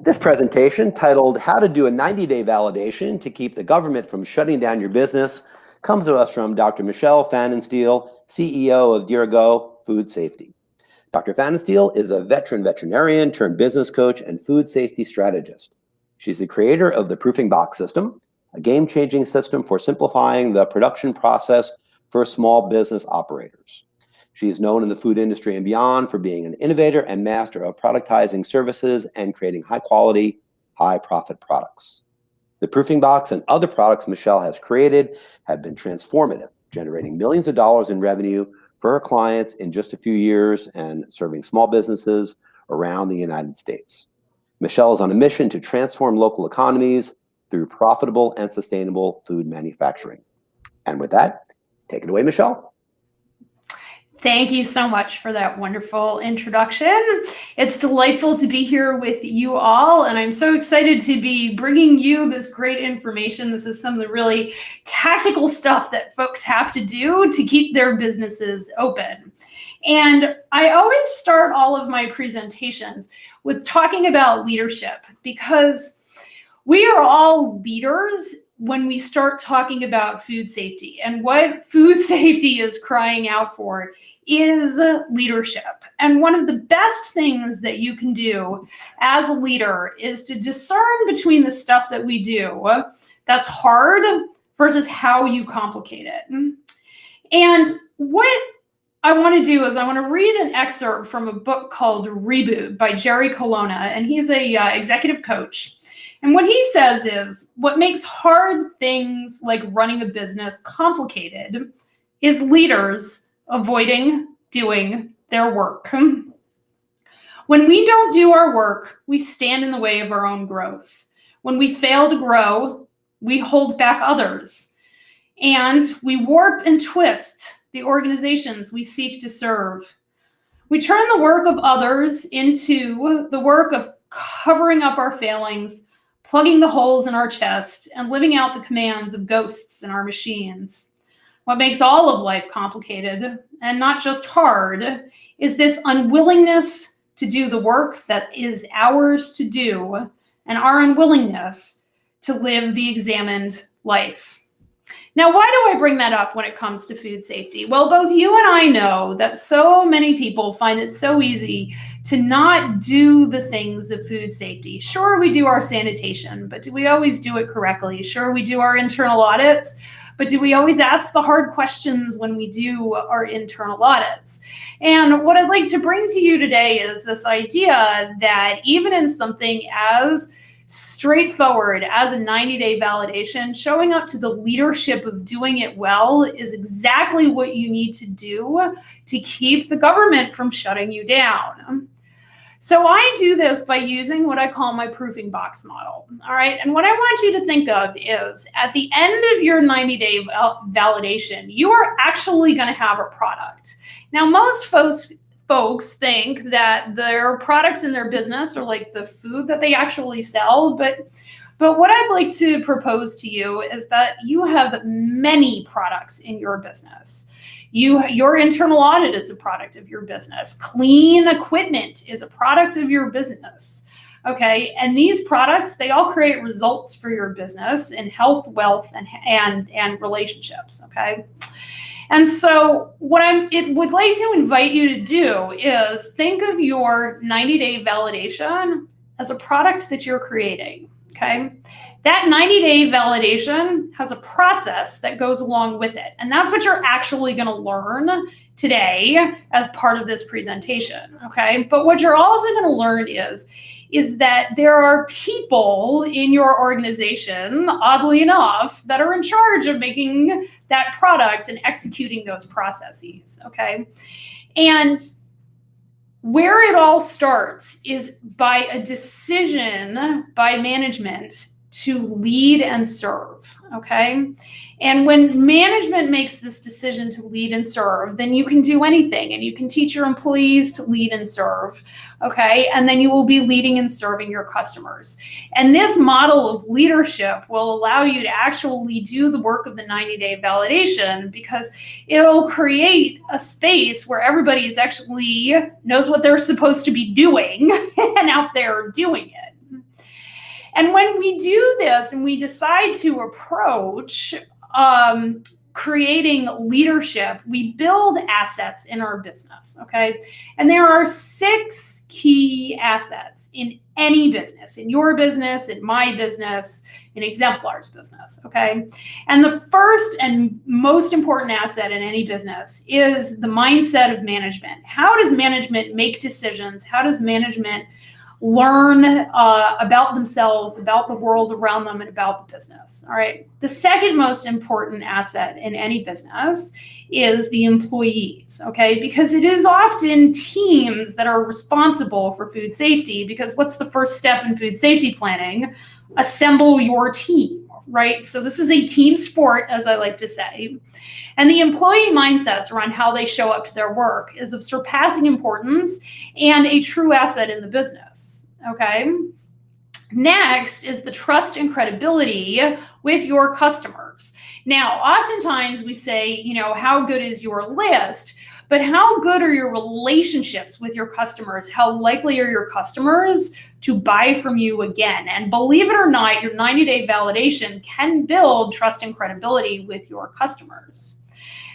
This presentation, titled How to Do a 90-Day Validation to Keep the Government from Shutting Down Your Business, comes to us from Dr. Michele Pfannenstiel, CEO of Dirigo Food Safety. Dr. Pfannenstiel is a veteran veterinarian turned business coach and food safety strategist. She's the creator of the Proofing Box system, a game-changing system for simplifying the production process for small business operators. She is known in the food industry and beyond for being an innovator and master of productizing services and creating high-quality, high-profit products. The Proofing Box and other products Michele has created have been transformative, generating millions of dollars in revenue for her clients in just a few years and serving small businesses around the United States. Michele is on a mission to transform local economies through profitable and sustainable food manufacturing. And with that, take it away, Michele. Thank you so much for that wonderful introduction. It's delightful to be here with you all, and I'm so excited to be bringing you this great information. This is some of the really tactical stuff that folks have to do to keep their businesses open. And I always start all of my presentations with talking about leadership, because we are all leaders when we start talking about food safety. And what food safety is crying out for is leadership. And one of the best things that you can do as a leader is to discern between the stuff that we do that's hard versus how you complicate it. And what I want to do is I want to read an excerpt from a book called Reboot by Jerry Colonna, and he's a executive coach. And what he says is, what makes hard things like running a business complicated is leaders avoiding doing their work. When we don't do our work, we stand in the way of our own growth. When we fail to grow, we hold back others. And we warp and twist the organizations we seek to serve. We turn the work of others into the work of covering up our failings, plugging the holes in our chest, and living out the commands of ghosts in our machines. What makes all of life complicated, and not just hard, is this unwillingness to do the work that is ours to do, and our unwillingness to live the examined life. Now, why do I bring that up when it comes to food safety? Well, both you and I know that so many people find it so easy to not do the things of food safety. Sure, we do our sanitation, but do we always do it correctly? Sure, we do our internal audits, but do we always ask the hard questions when we do our internal audits? And what I'd like to bring to you today is this idea that even in something as straightforward as a 90-day validation, showing up to the leadership of doing it well is exactly what you need to do to keep the government from shutting you down. So I do this by using what I call my proofing box model. All right. And what I want you to think of is at the end of your 90-day validation, you are actually going to have a product. Now, most folks think that their products in their business are like the food that they actually sell, but what I'd like to propose to you is that you have many products in your business. Your internal audit is a product of your business. Clean equipment is a product of your business. Okay, and these products, they all create results for your business in health, wealth, and relationships. Okay. And so what I would like to invite you to do is think of your 90-day validation as a product that you're creating, okay? That 90-day validation has a process that goes along with it. And that's what you're actually going to learn today as part of this presentation, okay? But what you're also going to learn is that there are people in your organization, oddly enough, that are in charge of making that product and executing those processes, okay? And where it all starts is by a decision by management to lead and serve, okay? And when management makes this decision to lead and serve, then you can do anything, and you can teach your employees to lead and serve, okay? And then you will be leading and serving your customers. And this model of leadership will allow you to actually do the work of the 90-day validation, because it'll create a space where everybody is actually knows what they're supposed to be doing and out there doing it. And when we do this and we decide to approach creating leadership, we build assets in our business, okay? And there are 6 key assets in any business, in your business, in my business, in Exemplar's business, okay? And the first and most important asset in any business is the mindset of management. How does management make decisions? How does management learn about themselves, about the world around them, and about the business, all right? The second most important asset in any business is the employees, okay? Because it is often teams that are responsible for food safety, because what's the first step in food safety planning? Assemble your team, right? So this is a team sport, as I like to say. And the employee mindsets around how they show up to their work is of surpassing importance and a true asset in the business, okay? Next is the trust and credibility with your customers. Now, oftentimes we say, you know, how good is your list? But how good are your relationships with your customers? How likely are your customers to buy from you again? And believe it or not, your 90-day validation can build trust and credibility with your customers.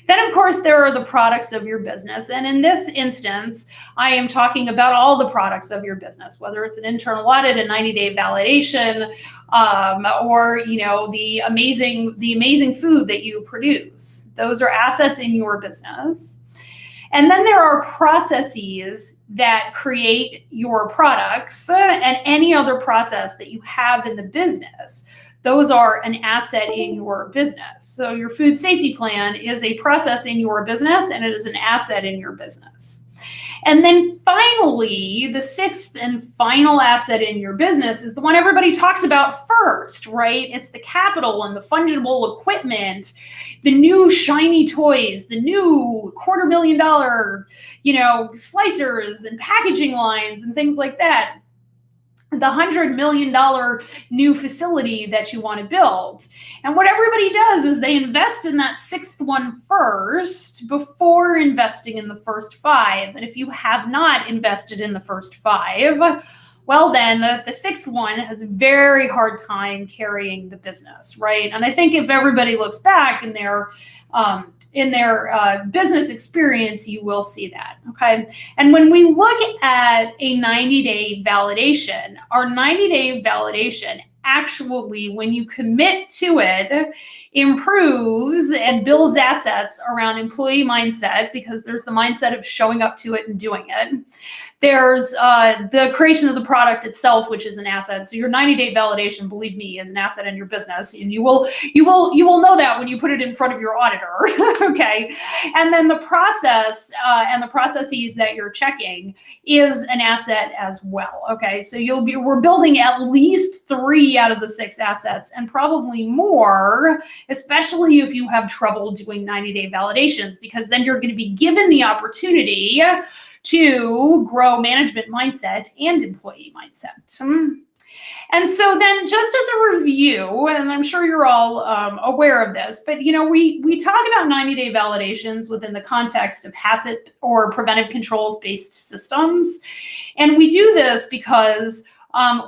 Then, of course, there are the products of your business. And in this instance, I am talking about all the products of your business, whether it's an internal audit, a 90-day validation, or, you know, the amazing food that you produce. Those are assets in your business. And then there are processes that create your products and any other process that you have in the business. Those are an asset in your business. So your food safety plan is a process in your business, and it is an asset in your business. And then finally, the 6th and final asset in your business is the one everybody talks about first, right? It's the capital and the fungible equipment, the new shiny toys, the new $250,000, you know, slicers and packaging lines and things like that. The $100 million new facility that you want to build. And what everybody does is they invest in that 6th one first before investing in the first 5. And if you have not invested in the first 5, well, then the 6th one has a very hard time carrying the business, right? And I think if everybody looks back in their business experience, you will see that, okay? And when we look at a 90-day validation, our 90-day validation actually, when you commit to it, improves and builds assets around employee mindset, because there's the mindset of showing up to it and doing it. There's the creation of the product itself, which is an asset. So your 90-day validation, believe me, is an asset in your business, and you will know that when you put it in front of your auditor, okay? And then the process and the processes that you're checking is an asset as well, okay? So we're building at least 3 out of the 6 assets, and probably more, especially if you have trouble doing 90-day validations, because then you're going to be given the opportunity to grow management mindset and employee mindset. And so then, just as a review, and I'm sure you're all aware of this, but you know, we talk about 90-day validations within the context of HACCP or preventive controls-based systems. And we do this because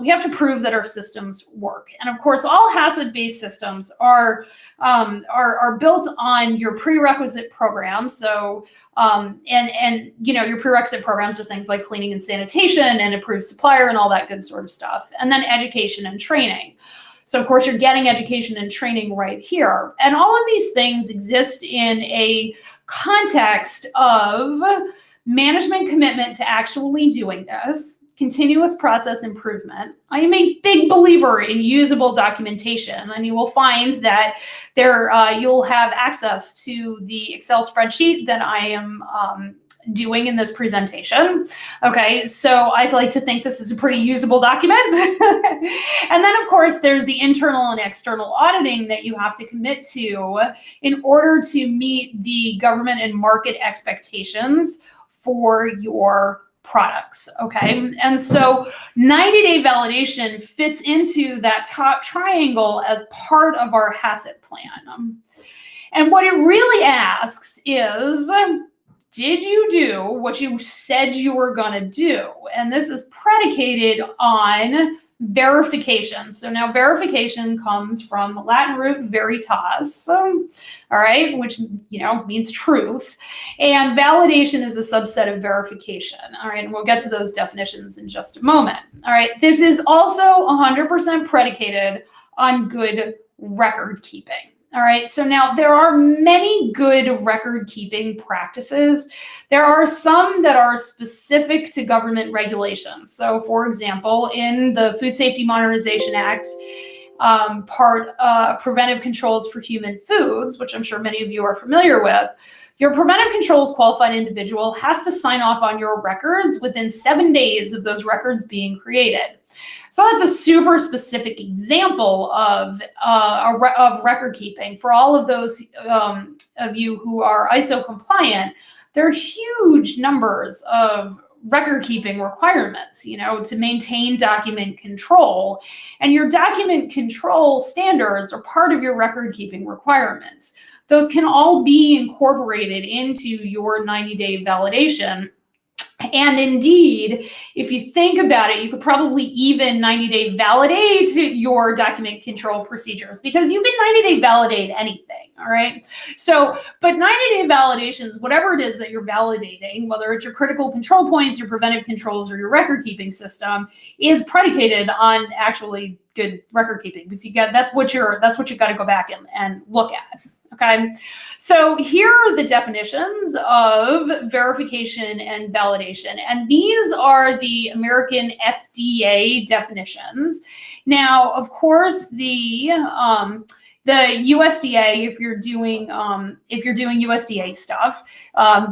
we have to prove that our systems work. And of course, all HACCP-based systems are built on your prerequisite program. So, and you know, your prerequisite programs are things like cleaning and sanitation and approved supplier and all that good sort of stuff. And then education and training. So of course, you're getting education and training right here. And all of these things exist in a context of management commitment to actually doing this, continuous process improvement. I am a big believer in usable documentation, and you will find that you'll have access to the Excel spreadsheet that I am doing in this presentation. Okay, so I'd like to think this is a pretty usable document. And then of course, there's the internal and external auditing that you have to commit to in order to meet the government and market expectations for your products, okay? And so 90-day validation fits into that top triangle as part of our HACCP plan. And what it really asks is, did you do what you said you were gonna do? And this is predicated on verification. So now verification comes from the Latin root veritas, all right, which, means truth. And validation is a subset of verification, all right, and we'll get to those definitions in just a moment, all right. This is also 100% predicated on good record keeping. All right, so now there are many good record-keeping practices. There are some that are specific to government regulations. So, for example, in the Food Safety Modernization Act, preventive controls for human foods, which I'm sure many of you are familiar with, your preventive controls qualified individual has to sign off on your records within 7 days of those records being created. So that's a super specific example of record keeping. For all of those of you who are ISO compliant, there are huge numbers of record keeping requirements, to maintain document control. And your document control standards are part of your record keeping requirements. Those can all be incorporated into your 90-day validation. And indeed, if you think about it, you could probably even 90-day validate your document control procedures, because you can 90-day validate anything, all right? So, but 90-day validations, whatever it is that you're validating, whether it's your critical control points, your preventive controls, or your record keeping system, is predicated on actually good record keeping, because that's what you got to go back and look at. Okay, so here are the definitions of verification and validation, and these are the American FDA definitions. Now, of course, the USDA, if you're doing USDA stuff,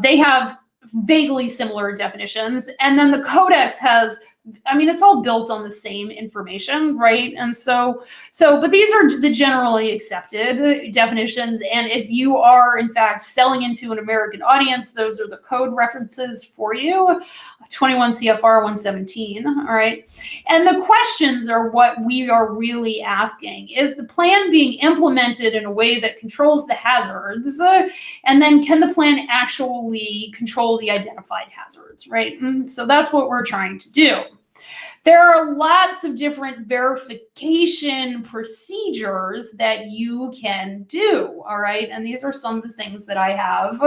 they have vaguely similar definitions, and then the Codex has, it's all built on the same information, right? And but these are the generally accepted definitions. And if you are, in fact, selling into an American audience, those are the code references for you, 21 CFR 117, all right? And the questions are what we are really asking. Is the plan being implemented in a way that controls the hazards? And then can the plan actually control the identified hazards, right? So that's what we're trying to do. There are lots of different verification procedures that you can do, all right? And these are some of the things that I've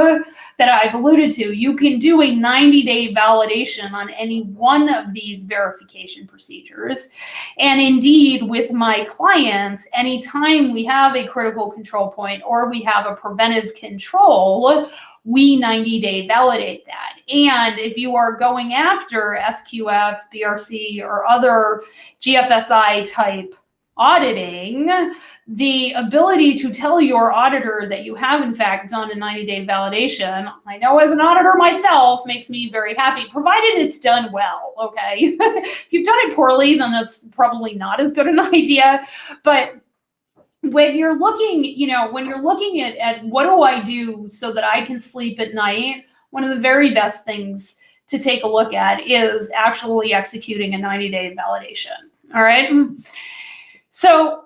alluded to. You can do a 90-day validation on any one of these verification procedures. And indeed, with my clients, anytime we have a critical control point or we have a preventive control, we 90-day validate that. And if you are going after SQF, BRC, or other GFSI type auditing, the ability to tell your auditor that you have in fact done a 90-day validation, I know as an auditor myself, makes me very happy, provided it's done well, okay? If you've done it poorly, then that's probably not as good an idea. But when you're looking, at what do I do so that I can sleep at night, one of the very best things to take a look at is actually executing a 90-day validation, all right? So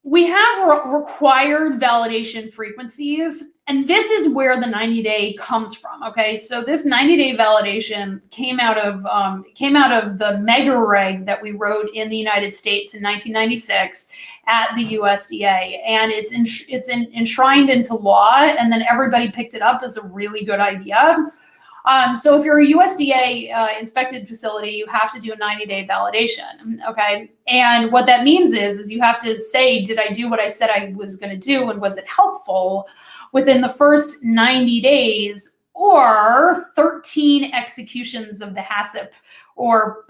we have required validation frequencies, and this is where the 90-day comes from, okay? So this 90-day validation came out of the mega reg that we wrote in the United States in 1996 at the USDA, and it's enshrined into law, and then everybody picked it up as a really good idea. So if you're a USDA inspected facility, you have to do a 90-day validation, okay? And what that means is you have to say, did I do what I said I was going to do, and was it helpful within the first 90 days or 13 executions of the HACCP or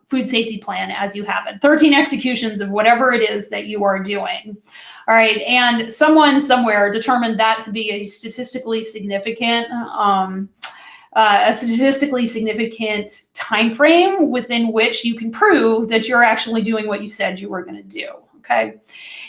food safety plan as you have it, 13 executions of whatever it is that you are doing. All right, and someone somewhere determined that to be a statistically significant time frame within which you can prove that you're actually doing what you said you were going to do, okay?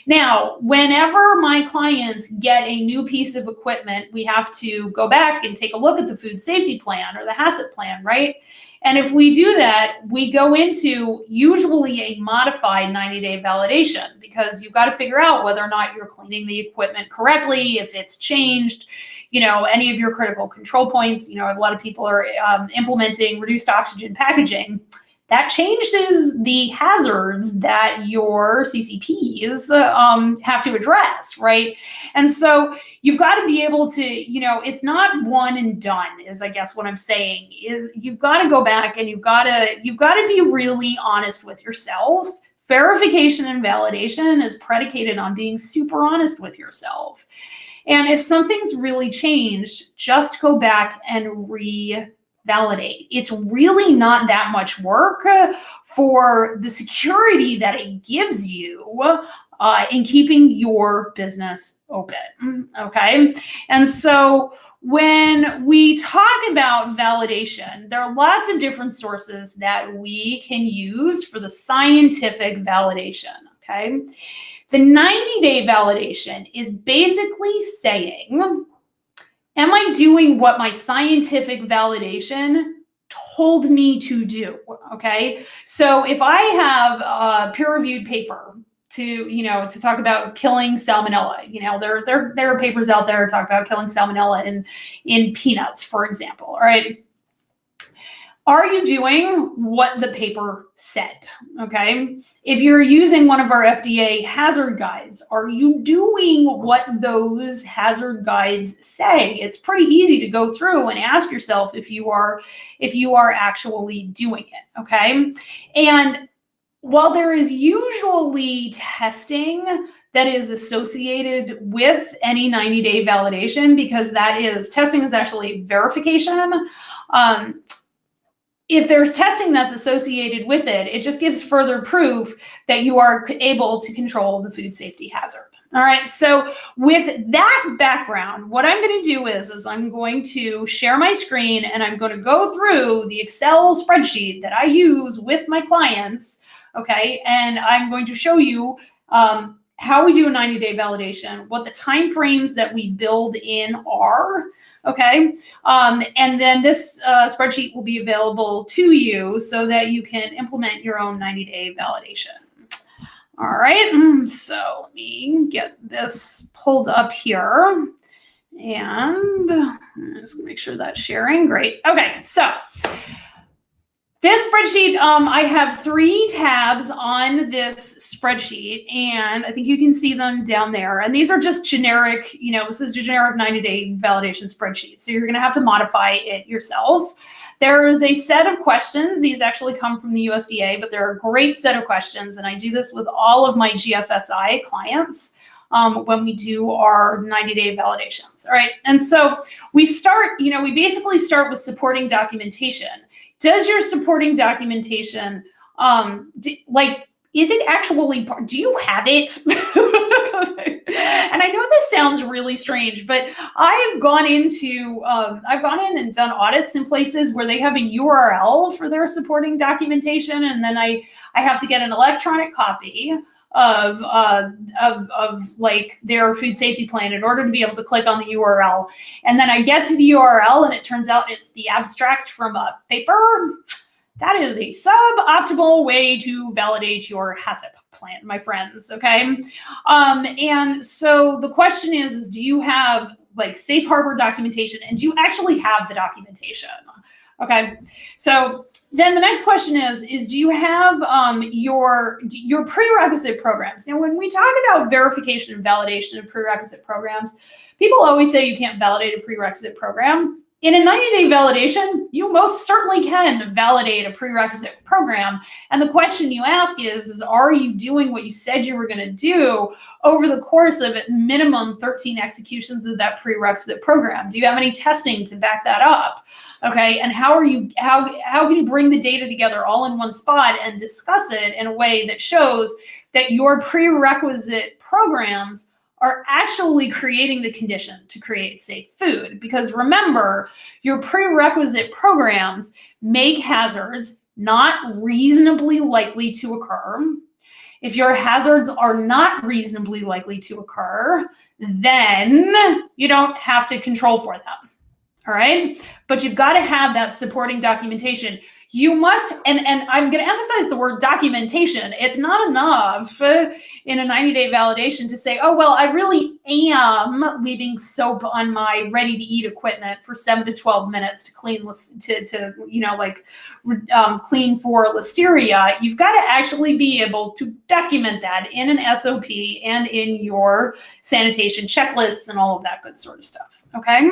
Now, whenever my clients get a new piece of equipment, we have to go back and take a look at the food safety plan or the HACCP plan, right? And if we do that, we go into usually a modified 90-day validation, because you've got to figure out whether or not you're cleaning the equipment correctly, if it's changed, any of your critical control points. A lot of people are implementing reduced oxygen packaging. that changes the hazards that your CCPs have to address, right? And so you've got to be able to, it's not one and done, is I guess what I'm saying, is you've got to go back and you've got to be really honest with yourself. Verification and validation is predicated on being super honest with yourself. And if something's really changed, just go back and revalidate. It's really not that much work for the security that it gives you in keeping your business open, okay? And so when we talk about validation, there are lots of different sources that we can use for the scientific validation, okay? The 90-day validation is basically saying, am I doing what my scientific validation told me to do, okay? So if I have a peer-reviewed paper to talk about killing salmonella, there are papers out there talk about killing salmonella in peanuts, for example, all right? Are you doing what the paper said, okay? If you're using one of our FDA hazard guides, are you doing what those hazard guides say? It's pretty easy to go through and ask yourself if you are actually doing it, okay? And while there is usually testing that is associated with any 90-day validation, because testing is actually verification, if there's testing that's associated with it, it just gives further proof that you are able to control the food safety hazard. All right, so with that background, what I'm going to do is I'm going to share my screen and I'm going to go through the Excel spreadsheet that I use with my clients, okay? And I'm going to show you how we do a 90-day validation, what the timeframes that we build in are, okay? And then this spreadsheet will be available to you so that you can implement your own 90-day validation. All right, so let me get this pulled up here. And I'm just gonna make sure that's sharing, great. Okay, so this spreadsheet, I have 3 tabs on this spreadsheet, and I think you can see them down there. And these are just generic, this is a generic 90-day validation spreadsheet. So you're gonna have to modify it yourself. There is a set of questions. These actually come from the USDA, but they're a great set of questions. And I do this with all of my GFSI clients when we do our 90-day validations, all right? And so we start, we basically start with supporting documentation. Does your supporting documentation, is it actually, do you have it? And I know this sounds really strange, but I've gone in and done audits in places where they have a URL for their supporting documentation, and then I have to get an electronic copy of like their food safety plan in order to be able to click on the URL. And then I get to the URL and it turns out it's the abstract from a paper. That is a suboptimal way to validate your HACCP plan, my friends, okay? And so the question is do you have like safe harbor documentation, and do you actually have the documentation? Okay, so then the next question is do you have your prerequisite programs? Now, when we talk about verification and validation of prerequisite programs, people always say you can't validate a prerequisite program. In a 90-day validation, you most certainly can validate a prerequisite program. And the question you ask is are you doing what you said you were going to do over the course of at minimum 13 executions of that prerequisite program? Do you have any testing to back that up? Okay, and how can you bring the data together all in one spot and discuss it in a way that shows that your prerequisite programs are actually creating the condition to create safe food? Because remember, your prerequisite programs make hazards not reasonably likely to occur. If your hazards are not reasonably likely to occur, then you don't have to control for them, all right? But you've got to have that supporting documentation. You must, and I'm going to emphasize the word documentation. It's not enough in a 90-day validation to say, oh, well, I really am leaving soap on my ready-to-eat equipment for 7 to 12 minutes to clean, clean for listeria. You've got to actually be able to document that in an SOP and in your sanitation checklists and all of that good sort of stuff, okay?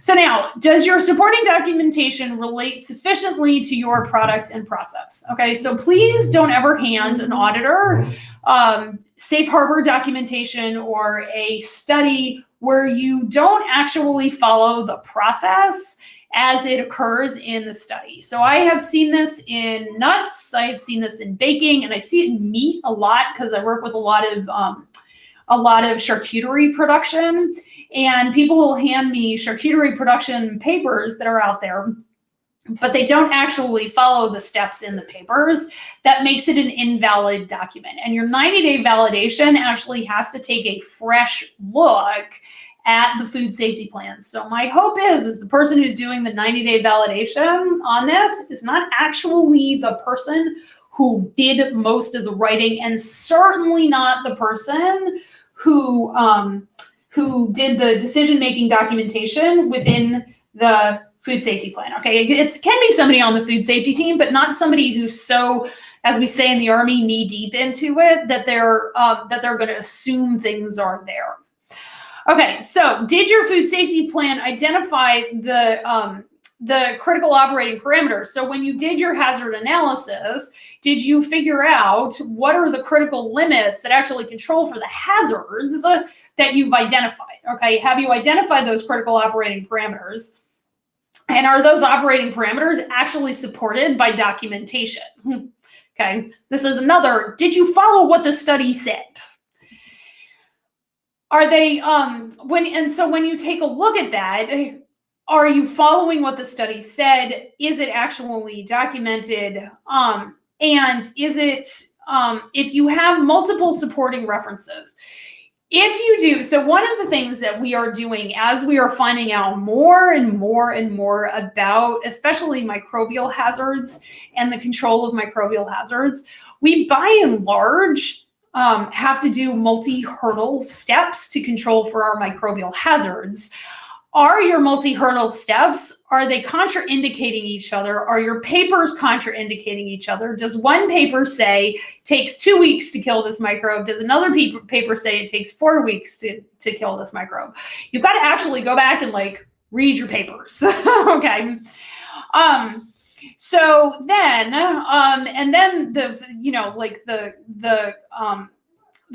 So now, does your supporting documentation relate sufficiently to your product and process? Okay, so please don't ever hand an auditor safe harbor documentation or a study where you don't actually follow the process as it occurs in the study. So I have seen this in nuts, I have seen this in baking, and I see it in meat a lot because I work with a lot of charcuterie production. And people will hand me charcuterie production papers that are out there, but they don't actually follow the steps in the papers. That makes it an invalid document. And your 90-day validation actually has to take a fresh look at the food safety plan. So my hope is the person who's doing the 90-day validation on this is not actually the person who did most of the writing, and certainly not the person who did the decision-making documentation within the food safety plan, okay? It can be somebody on the food safety team, but not somebody who's so, as we say in the Army, knee-deep into it, that they're going to assume things are there. Okay, so did your food safety plan identify the critical operating parameters? So when you did your hazard analysis, did you figure out what are the critical limits that actually control for the hazards that you've identified? Okay, have you identified those critical operating parameters? And are those operating parameters actually supported by documentation? Okay, this is another, did you follow what the study said? Are they, when you take a look at that, are you following what the study said? Is it actually documented? And is it, if you have multiple supporting references, if you do, so one of the things that we are doing as we are finding out more and more and more about, especially microbial hazards and the control of microbial hazards, we by and large have to do multi-hurdle steps to control for our microbial hazards. Are your multi-hurdle steps, are they contraindicating each other? Are your papers contraindicating each other? Does one paper say takes 2 weeks to kill this microbe? Does another paper say it takes 4 weeks to kill this microbe? You've got to actually go back and read your papers, okay? So then, and then the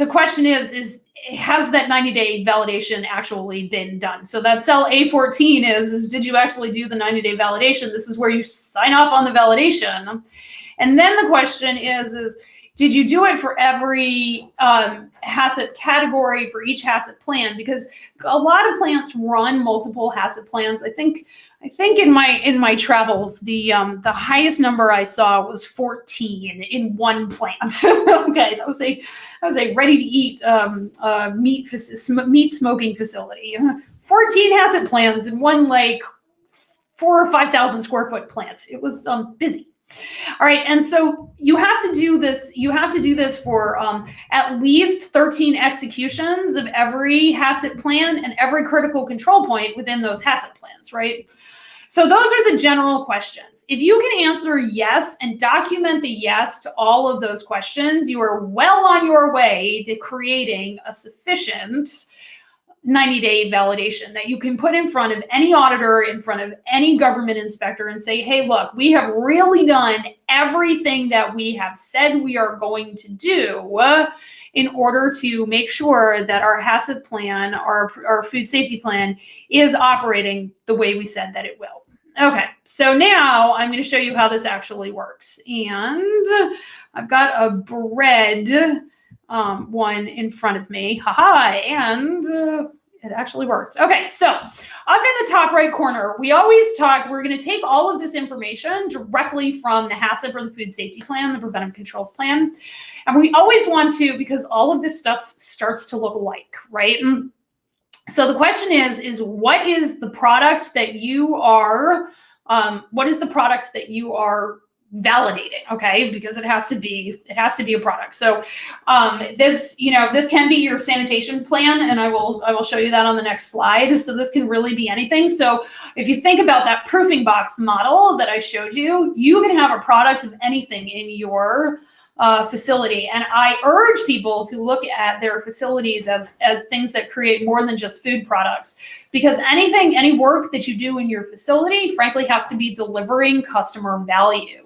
question is has that 90-day validation actually been done? So that cell A14 is did you actually do the 90-day validation? This is where you sign off on the validation. And then the question is did you do it for every HACCP category for each HACCP plan? Because a lot of plants run multiple HACCP plans. I think in my travels, the highest number I saw was 14 in one plant. Okay, that was a ready-to-eat meat smoking facility. 14 HACCP plans in one 4,000 or 5,000 square foot plant. It was busy. All right, and so you have to do this. You have to do this for at least 13 executions of every HACCP plan and every critical control point within those HACCP plans, right? So those are the general questions. If you can answer yes and document the yes to all of those questions, you are well on your way to creating a sufficient 90-day validation that you can put in front of any auditor, in front of any government inspector and say, hey, look, we have really done everything that we have said we are going to do in order to make sure that our HACCP plan, our food safety plan, is operating the way we said that it will. Okay, so now I'm going to show you how this actually works. And I've got a bread one in front of me. And it actually works. Okay, so up in the top right corner, we always talk, we're going to take all of this information directly from the HACCP or the food safety plan, the preventive controls plan. And we always want to, because all of this stuff starts to look alike, right? So the question is what is the product that you are what is the product that you are validating, okay? Because it has to be a product. So this can be your sanitation plan, and I will show you that on the next slide. So this can really be anything. So if you think about that proofing box model that I showed you, you can have a product of anything in your facility. And I urge people to look at their facilities as things that create more than just food products, because any work that you do in your facility, frankly, has to be delivering customer value.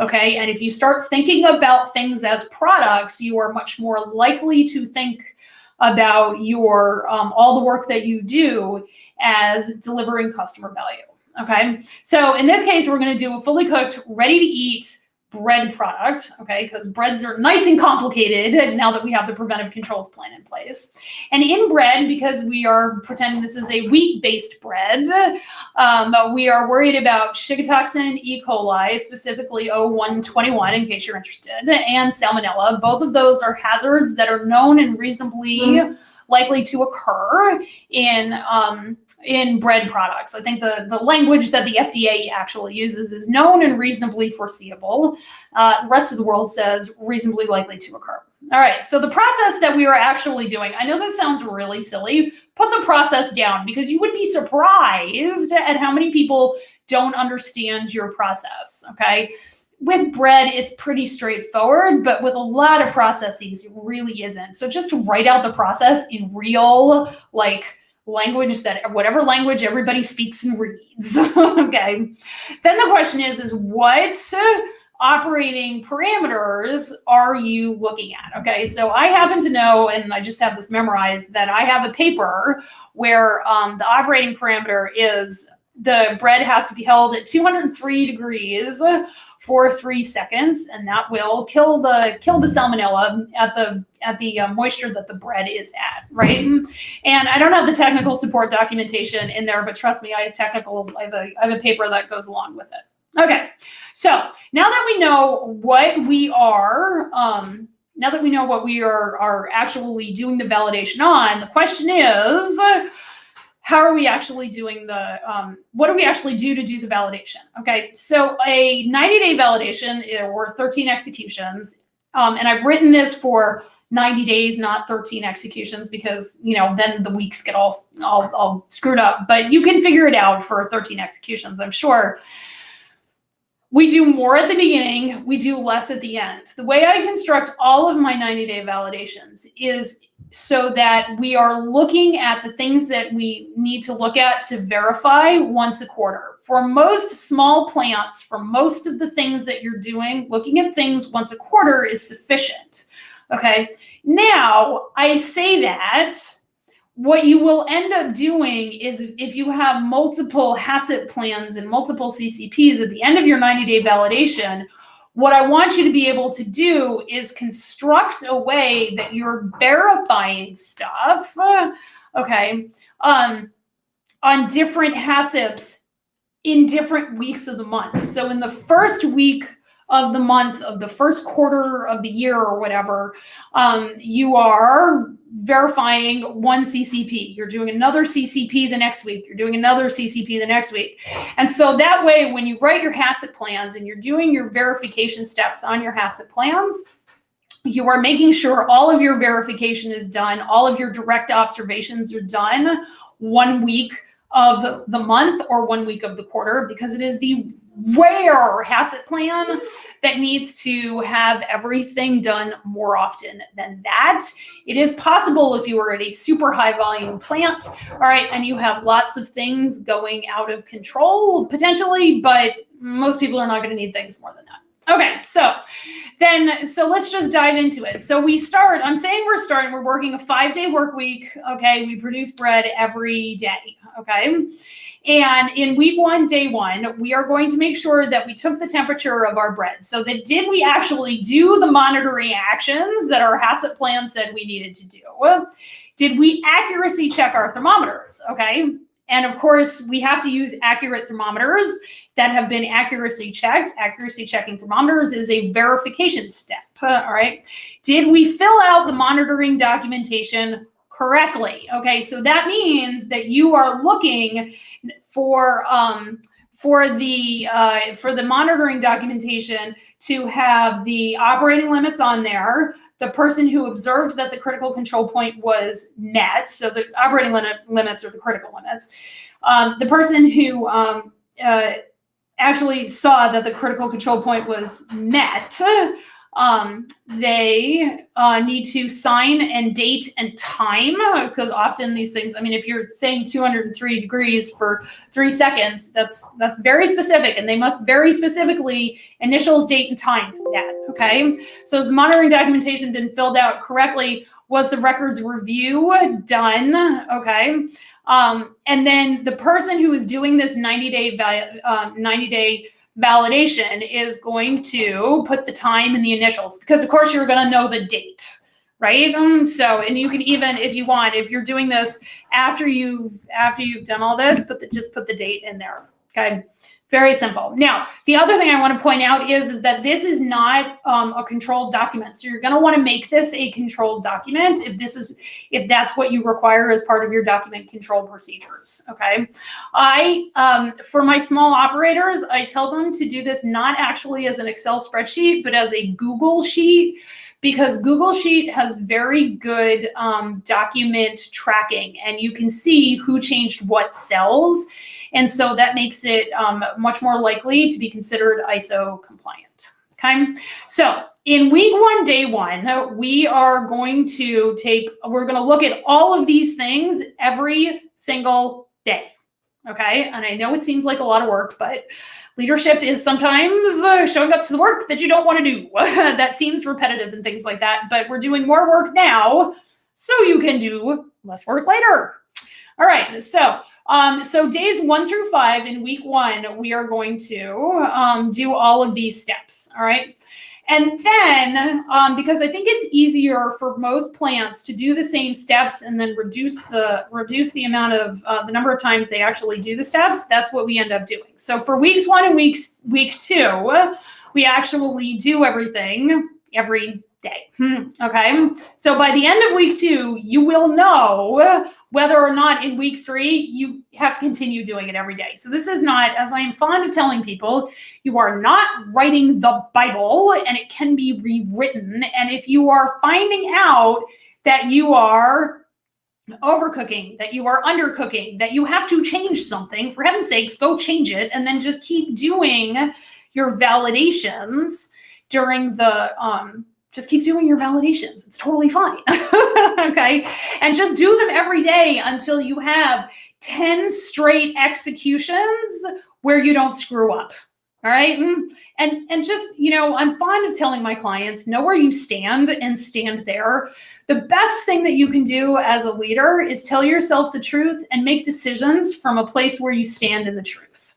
Okay, and if you start thinking about things as products, you are much more likely to think about your all the work that you do as delivering customer value. Okay, so in this case, we're going to do a fully cooked, ready to eat bread product, okay, because breads are nice and complicated now that we have the preventive controls plan in place. And in bread, because we are pretending this is a wheat-based bread, we are worried about Shiga toxin, E. coli, specifically O121, in case you're interested, and salmonella. Both of those are hazards that are known and reasonably likely to occur in bread products. I think the language that the FDA actually uses is known and reasonably foreseeable. The rest of the world says reasonably likely to occur. All right, so the process that we are actually doing, I know this sounds really silly, put the process down, because you would be surprised at how many people don't understand your process, okay? With bread, it's pretty straightforward, but with a lot of processes, it really isn't. So just write out the process in real, language, that whatever language everybody speaks and reads, okay? Then the question is what operating parameters are you looking at, okay? So I happen to know, and I just have this memorized, that I have a paper where the operating parameter is the bread has to be held at 203 degrees for 3 seconds, and that will kill the salmonella at the moisture that the bread is at, right? And I don't have the technical support documentation in there, but trust me, I have a paper that goes along with it. Okay, so now that we know what we are, actually doing the validation on, the question is, how are we actually doing what do we actually do to do the validation? Okay, so a 90-day validation or 13 executions, and I've written this for 90 days, not 13 executions, because then the weeks get all screwed up, but you can figure it out for 13 executions, I'm sure. We do more at the beginning, we do less at the end. The way I construct all of my 90-day validations is so that we are looking at the things that we need to look at to verify once a quarter. For most small plants, for most of the things that you're doing, looking at things once a quarter is sufficient, okay? Now, I say that, what you will end up doing is, if you have multiple HACCP plans and multiple CCPs at the end of your 90-day validation, what I want you to be able to do is construct a way that you're verifying stuff, okay, on different HACCPs in different weeks of the month. So in the first week of the month of the first quarter of the year or whatever, you are verifying one CCP. You're doing another CCP the next week. You're doing another CCP the next week. And so that way, when you write your HACCP plans and you're doing your verification steps on your HACCP plans, you are making sure all of your verification is done, all of your direct observations are done 1 week of the month or 1 week of the quarter, because it is the rare HACCP plan that needs to have everything done more often than that. It is possible if you are at a super high volume plant, all right, and you have lots of things going out of control potentially, but most people are not going to need things more than that. Okay, so let's just dive into it. So we're working a 5-day work week, okay? We produce bread every day, okay? And in week 1, day 1, we are going to make sure that we took the temperature of our bread. So did we actually do the monitoring actions that our HACCP plan said we needed to do? Did we accuracy check our thermometers, okay? And of course, we have to use accurate thermometers that have been accuracy checked. Accuracy checking thermometers is a verification step, all right? Did we fill out the monitoring documentation correctly? Okay, so that means that you are looking for for the monitoring documentation to have the operating limits on there, the person who observed that the critical control point was met, so the operating limits are the critical limits, the person who actually saw that the critical control point was met, they need to sign and date and time, because often these things, I mean, if you're saying 203 degrees for 3 seconds, that's very specific, and they must very specifically initials, date, and time that, okay? So has the monitoring documentation been filled out correctly? Was the records review done? Okay. And then the person who is doing this 90-day validation is going to put the time in the initials, because of course you're going to know the date, right? So, and you can even, if you want, if you're doing this after you've done all this, just put the date in there. Okay. Very simple. Now, the other thing I want to point out is that this is not a controlled document. So you're going to want to make this a controlled document if that's what you require as part of your document control procedures. Okay. For my small operators, I tell them to do this not actually as an Excel spreadsheet, but as a Google Sheet, because Google Sheet has very good document tracking, and you can see who changed what cells. And so that makes it much more likely to be considered ISO compliant. Okay. So in week 1, day 1, we are going to look at all of these things every single day. Okay. And I know it seems like a lot of work, but leadership is sometimes showing up to the work that you don't want to do. That seems repetitive and things like that, but we're doing more work now so you can do less work later. All right, so days 1 through 5 in week 1, we are going to do all of these steps, all right? And then, because I think it's easier for most plants to do the same steps and then reduce the amount of, the number of times they actually do the steps, that's what we end up doing. So for weeks 1 and week 2, we actually do everything every day, okay? So by the end of week 2, you will know whether or not in week 3, you have to continue doing it every day. So this is not, as I am fond of telling people, you are not writing the Bible, and it can be rewritten. And if you are finding out that you are overcooking, that you are undercooking, that you have to change something, for heaven's sakes, go change it, and then just keep doing your validations during the, just keep doing your validations. It's totally fine. Okay. And just do them every day until you have 10 straight executions where you don't screw up. All right. And just, I'm fond of telling my clients, know where you stand and stand there. The best thing that you can do as a leader is tell yourself the truth and make decisions from a place where you stand in the truth.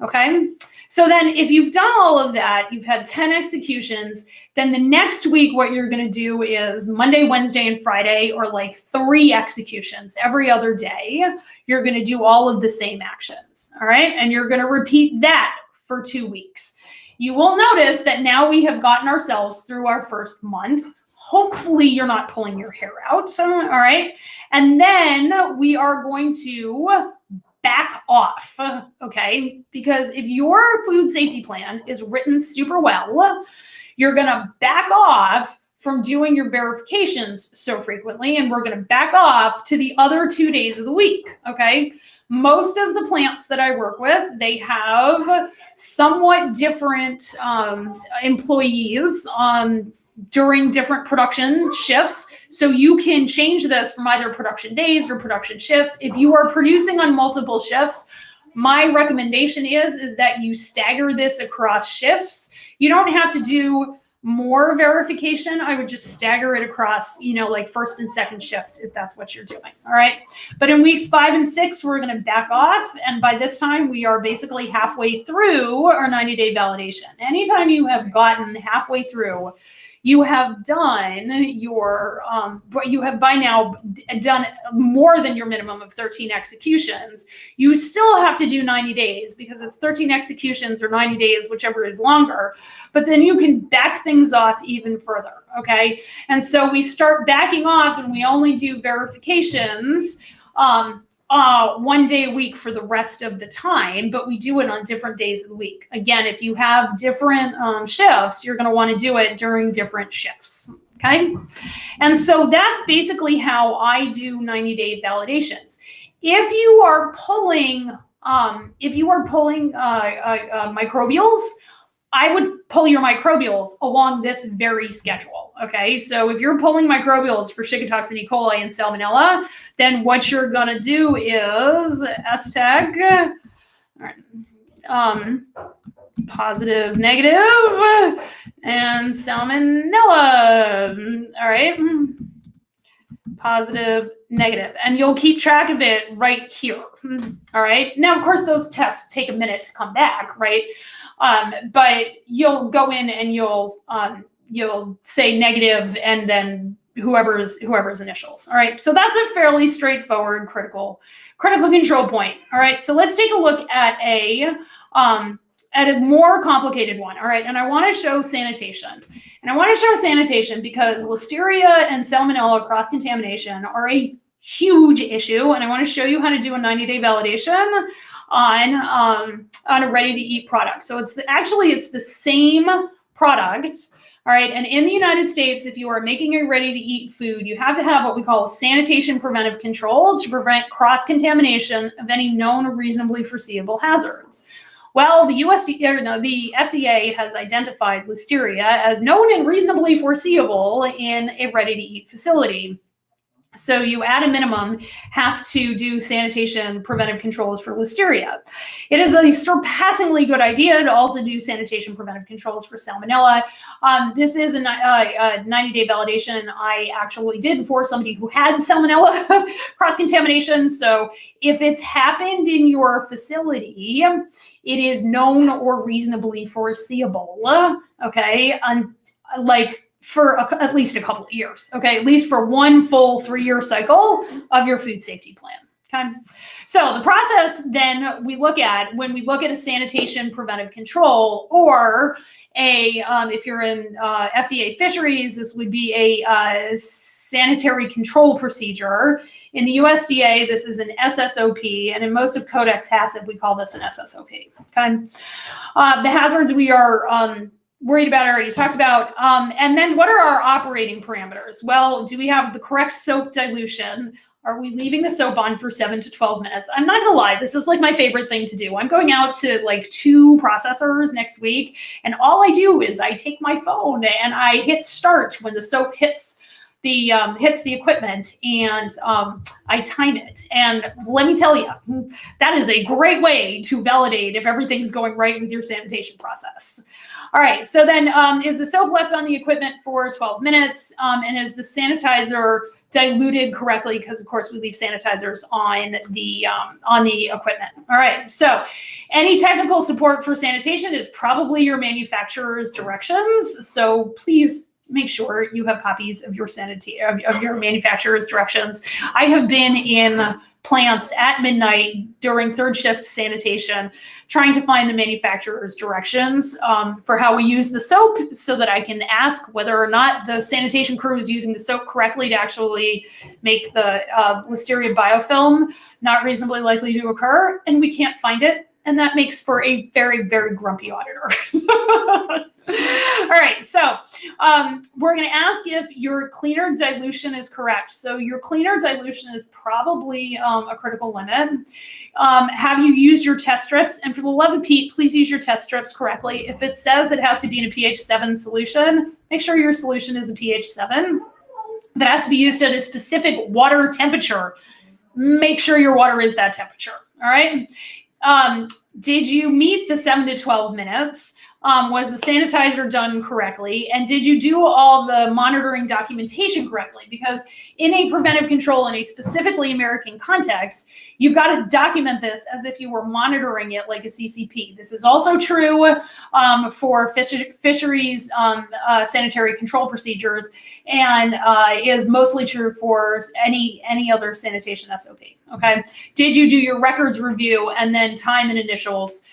Okay. So then if you've done all of that, you've had 10 executions, then the next week, what you're going to do is Monday, Wednesday, and Friday, or like 3 executions every other day. You're going to do all of the same actions. All right. And you're going to repeat that for 2 weeks. You will notice that now we have gotten ourselves through our first month. Hopefully you're not pulling your hair out. All right. And then we are going to back off, okay? Because if your food safety plan is written super well, you're gonna back off from doing your verifications so frequently, and we're gonna back off to the other 2 days of the week, okay? Most of the plants that I work with, they have somewhat different employees during different production shifts. So you can change this from either production days or production shifts. If you are producing on multiple shifts, my recommendation is that you stagger this across shifts. You don't have to do more verification. I would just stagger it across, like first and second shift, if that's what you're doing. All right. But in weeks 5 and 6, we're going to back off. And by this time, we are basically halfway through our 90-day validation. Anytime you have gotten halfway through, you have done you have by now done more than your minimum of 13 executions. You still have to do 90 days because it's 13 executions or 90 days, whichever is longer. But then you can back things off even further, okay? And so we start backing off and we only do verifications 1 day a week for the rest of the time, but we do it on different days of the week. Again, if you have different shifts, you're going to want to do it during different shifts. Okay. And so that's basically how I do 90-day validations. If you are pulling microbials, I would pull your microbials along this very schedule, okay? So if you're pulling microbials for Shigatoxin, E. coli, and Salmonella, then what you're gonna do is STAG, all right, positive, negative, and Salmonella, all right? Positive, negative, and you'll keep track of it right here, all right? Now, of course, those tests take a minute to come back, right? But you'll go in and you'll say negative and then whoever's initials. All right. So that's a fairly straightforward critical control point. All right. So let's take a look at a more complicated one. All right. And I want to show sanitation. And I want to show sanitation because Listeria and Salmonella cross-contamination are a huge issue. And I want to show you how to do a 90-day validation on a ready-to-eat product. So it's the same product, all right? And in the United States, if you are making a ready-to-eat food, you have to have what we call sanitation preventive control to prevent cross-contamination of any known or reasonably foreseeable hazards. Well, the FDA has identified Listeria as known and reasonably foreseeable in a ready-to-eat facility. So you, at a minimum, have to do sanitation preventive controls for Listeria. It is a surpassingly good idea to also do sanitation preventive controls for Salmonella. This is a 90-day validation I actually did for somebody who had Salmonella cross-contamination. So if it's happened in your facility, it is known or reasonably foreseeable, okay? For at least a couple of years, okay? At least for one full 3-year cycle of your food safety plan, okay? So the process then we look at when we look at a sanitation preventive control or if you're in FDA fisheries, this would be a sanitary control procedure. In the USDA, this is an SSOP, and in most of Codex HACCP, we call this an SSOP, okay? The hazards we are worried about, I already talked about. And then what are our operating parameters? Well, do we have the correct soap dilution? Are we leaving the soap on for 7 to 12 minutes? I'm not gonna lie, this is like my favorite thing to do. I'm going out to like 2 processors next week, and all I do is I take my phone and I hit start when the soap hits the equipment, and I time it. And let me tell you, that is a great way to validate if everything's going right with your sanitation process. All right, so then is the soap left on the equipment for 12 minutes? And is the sanitizer diluted correctly? Because of course we leave sanitizers on the equipment. All right, so any technical support for sanitation is probably your manufacturer's directions. So please make sure you have copies of your of your manufacturer's directions. I have been in plants at midnight during 3rd shift sanitation, trying to find the manufacturer's directions for how we use the soap so that I can ask whether or not the sanitation crew is using the soap correctly to actually make the Listeria biofilm not reasonably likely to occur, and we can't find it. And that makes for a very, very grumpy auditor. All right, so we're going to ask if your cleaner dilution is correct. So your cleaner dilution is probably a critical limit. Have you used your test strips? And for the love of Pete, please use your test strips correctly. If it says it has to be in a pH 7 solution, make sure your solution is a pH 7. If it has to be used at a specific water temperature, make sure your water is that temperature, all right? Did you meet the 7 to 12 minutes? Was the sanitizer done correctly? And did you do all the monitoring documentation correctly? Because in a preventive control in a specifically American context, you've got to document this as if you were monitoring it like a CCP. This is also true for fisheries sanitary control procedures, and is mostly true for any other sanitation SOP, okay? Did you do your records review and then time and initials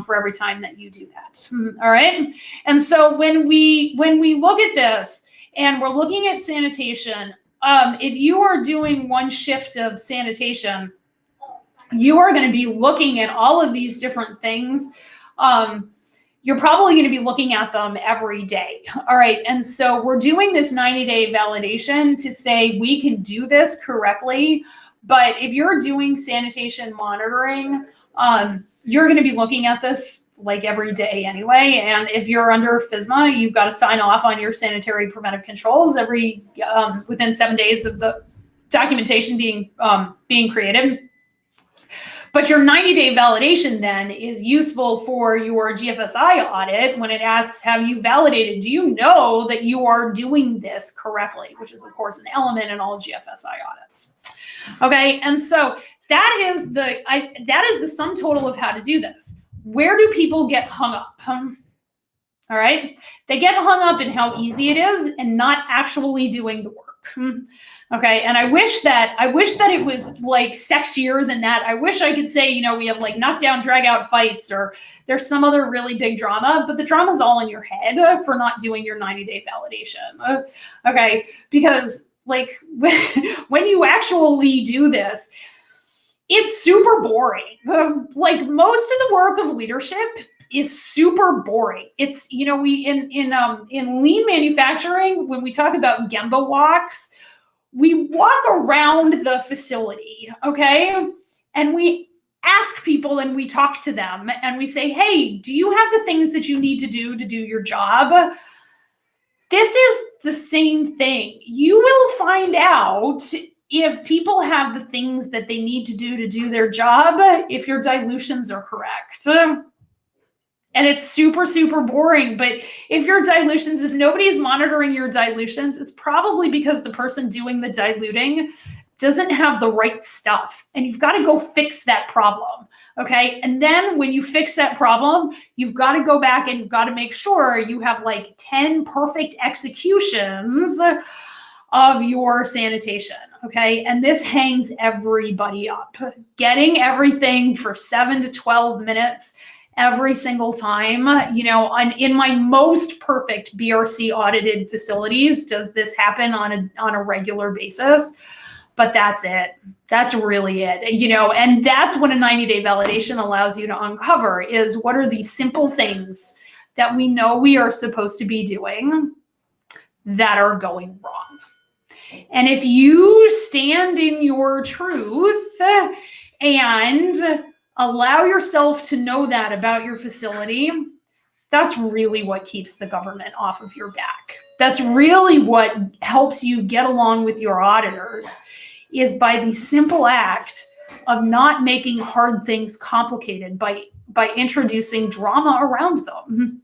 for every time that you do that, all right? And so when we look at this and we're looking at sanitation, if you are doing one shift of sanitation, you are going to be looking at all of these different things. You're probably going to be looking at them every day. All right. And so we're doing this 90-day validation to say we can do this correctly. But if you're doing sanitation monitoring, you're going to be looking at this like every day anyway. And if you're under FSMA, you've got to sign off on your sanitary preventive controls every within 7 days of the documentation being created. But your 90-day validation then is useful for your GFSI audit when it asks, have you validated? Do you know that you are doing this correctly? Which is, of course, an element in all GFSI audits. Okay, and so that is the sum total of how to do this. Where do people get hung up? All right, they get hung up in how easy it is and not actually doing the work. Okay, and I wish that it was like sexier than that. I wish I could say, you know, we have like knockdown, drag out fights, or there's some other really big drama, but the drama's all in your head for not doing your 90-day validation. Okay, because like when you actually do this, it's super boring. Like most of the work of leadership is super boring. It's, you know, we in lean manufacturing, when we talk about Gemba walks, we walk around the facility, okay? And we ask people and we talk to them and we say, hey, do you have the things that you need to do your job? This is the same thing. You will find out if people have the things that they need to do their job, if your dilutions are correct. And it's super, super boring. But if your dilutions, if nobody's monitoring your dilutions, it's probably because the person doing the diluting doesn't have the right stuff. And you've got to go fix that problem. Okay. And then when you fix that problem, you've got to go back and you've got to make sure you have like 10 perfect executions of your sanitation. Okay. And this hangs everybody up. Getting everything for 7 to 12 minutes every single time. You know, in my most perfect BRC audited facilities, does this happen on a regular basis? But that's it. That's really it. You know, and that's what a 90-day validation allows you to uncover, is what are these simple things that we know we are supposed to be doing that are going wrong. And if you stand in your truth and allow yourself to know that about your facility, that's really what keeps the government off of your back. That's really what helps you get along with your auditors, is by the simple act of not making hard things complicated by introducing drama around them.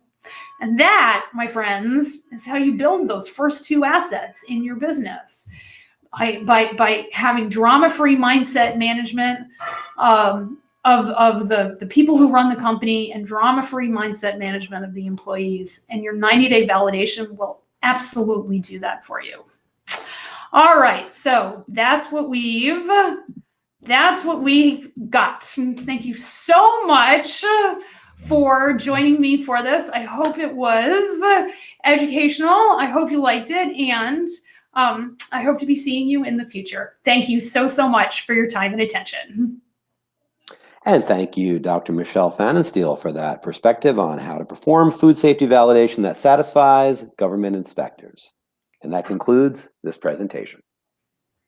And that, my friends, is how you build those first two assets in your business. By having drama-free mindset management of the people who run the company, and drama-free mindset management of the employees. And your 90-day validation will absolutely do that for you. All right, so that's what we've got. Thank you so much for joining me for this. I hope it was educational. I hope you liked it, and I hope to be seeing you in the future. Thank you so much for your time and attention. And thank you, Dr. Michele Pfannenstiel, for that perspective on how to perform food safety validation that satisfies government inspectors. And that concludes this presentation.